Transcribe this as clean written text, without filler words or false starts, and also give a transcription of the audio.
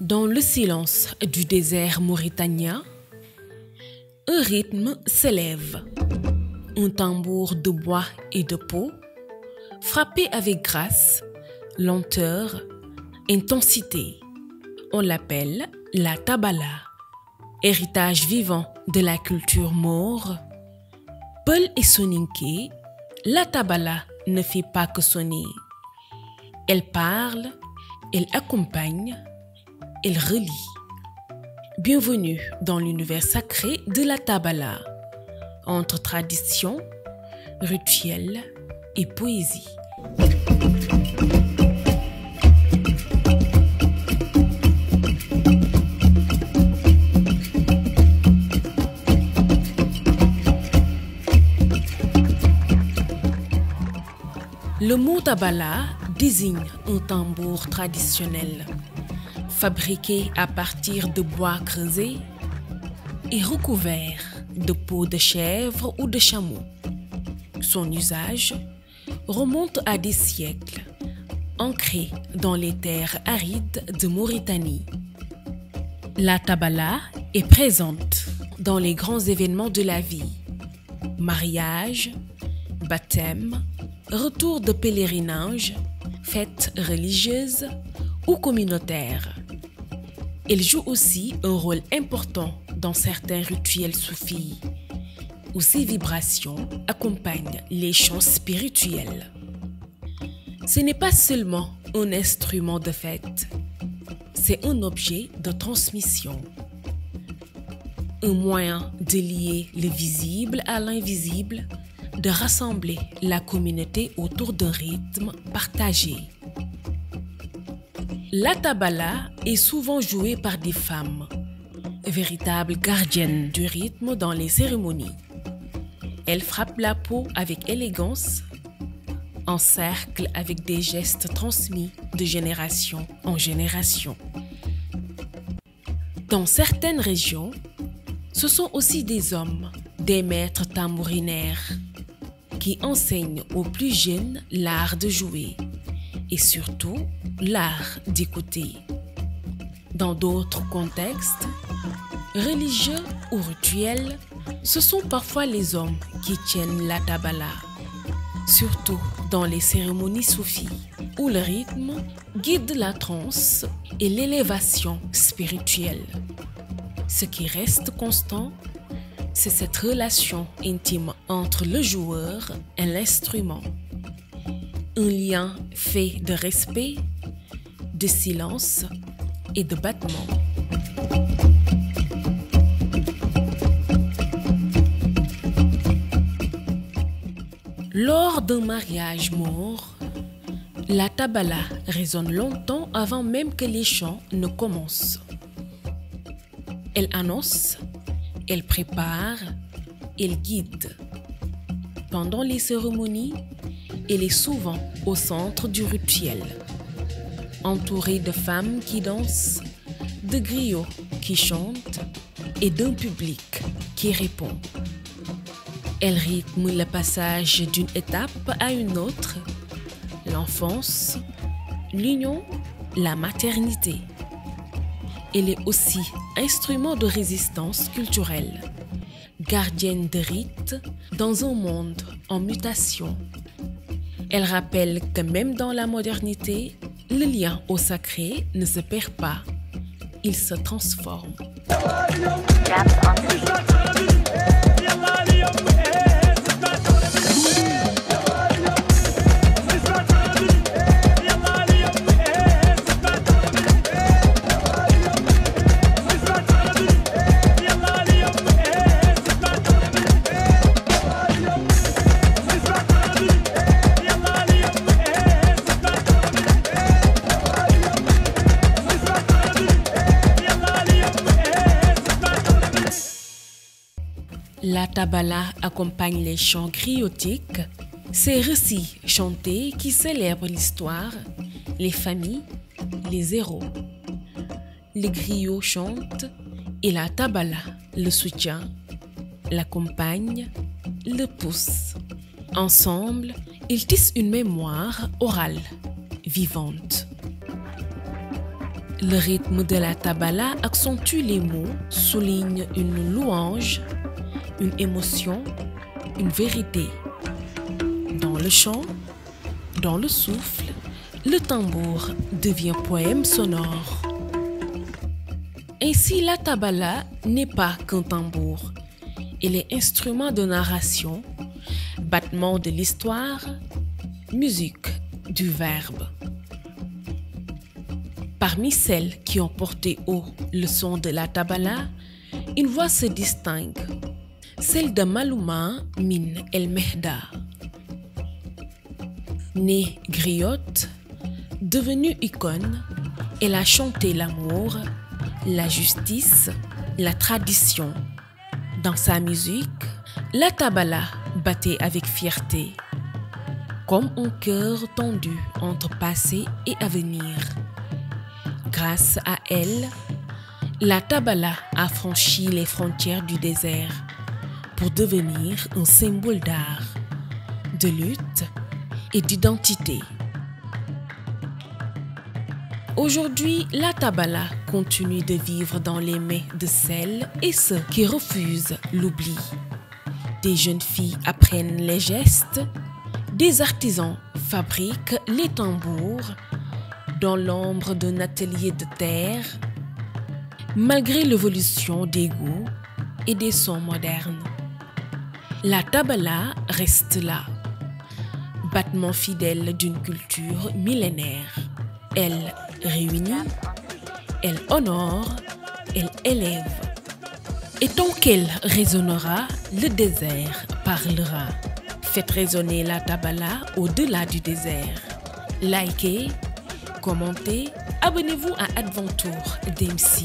Dans le silence du désert mauritanien, un rythme s'élève, un tambour de bois et de peau, frappé avec grâce, lenteur, intensité. On l'appelle la tabala, héritage vivant de la culture maure. Peul et soninké, la tabala ne fait pas que sonner. Elle parle, elle accompagne, elle relie. Bienvenue dans l'univers sacré de la tabala, entre tradition, rituel et poésie. Le mot tabala désigne un tambour traditionnel, fabriqué à partir de bois creusé et recouvert de peau de chèvre ou de chameau. Son usage remonte à des siècles, ancré dans les terres arides de Mauritanie. La tabala est présente dans les grands événements de la vie: mariage, baptême, retour de pèlerinage, fêtes religieuses ou communautaires. Elle joue aussi un rôle important dans certains rituels soufis, où ses vibrations accompagnent les chants spirituels. Ce n'est pas seulement un instrument de fête, c'est un objet de transmission, un moyen de lier le visible à l'invisible, de rassembler la communauté autour d'un rythme partagé. La tabala est souvent jouée par des femmes, véritables gardiennes du rythme dans les cérémonies. Elles frappent la peau avec élégance, encerclent avec des gestes transmis de génération en génération. Dans certaines régions, ce sont aussi des hommes, des maîtres tambourinaires, qui enseignent aux plus jeunes l'art de jouer et surtout l'art d'écouter. Dans d'autres contextes, religieux ou rituels, ce sont parfois les hommes qui tiennent la tabala, surtout dans les cérémonies soufis, où le rythme guide la transe et l'élévation spirituelle. Ce qui reste constant, c'est cette relation intime entre le joueur et l'instrument. Un lien fait de respect, de silence et de battement. Lors d'un mariage maure, la tabala résonne longtemps avant même que les chants ne commencent. Elle annonce, elle prépare, elle guide. Pendant les cérémonies, elle est souvent au centre du rituel, entourée de femmes qui dansent, de griots qui chantent et d'un public qui répond. Elle rythme le passage d'une étape à une autre, l'enfance, l'union, la maternité. Elle est aussi instrument de résistance culturelle, gardienne de rites dans un monde en mutation. Elle rappelle que même dans la modernité, le lien au sacré ne se perd pas, il se transforme. La tabala accompagne les chants griotiques, ces récits chantés qui célèbrent l'histoire, les familles, les héros. Les griots chantent et la tabala le soutient, l'accompagne, le pousse. Ensemble, ils tissent une mémoire orale, vivante. Le rythme de la tabala accentue les mots, souligne une louange, une émotion, une vérité. Dans le chant, dans le souffle, le tambour devient poème sonore. Ainsi, la tabala n'est pas qu'un tambour. Elle est instrument de narration, battement de l'histoire, musique du verbe. Parmi celles qui ont porté haut le son de la tabala, une voix se distingue, celle de Malouma Min El Mehda. Née griotte, devenue icône, elle a chanté l'amour, la justice, la tradition. Dans sa musique, la tabala battait avec fierté, comme un cœur tendu entre passé et avenir. Grâce à elle, la tabala a franchi les frontières du désert pour devenir un symbole d'art, de lutte et d'identité. Aujourd'hui, la tabala continue de vivre dans les mains de celles et ceux qui refusent l'oubli. Des jeunes filles apprennent les gestes, des artisans fabriquent les tambours dans l'ombre d'un atelier de terre, malgré l'évolution des goûts et des sons modernes. La tabala reste là, battement fidèle d'une culture millénaire. Elle réunit, elle honore, elle élève. Et tant qu'elle résonnera, le désert parlera. Faites résonner la tabala au-delà du désert. Likez, commentez, abonnez-vous à Adventure d'MC.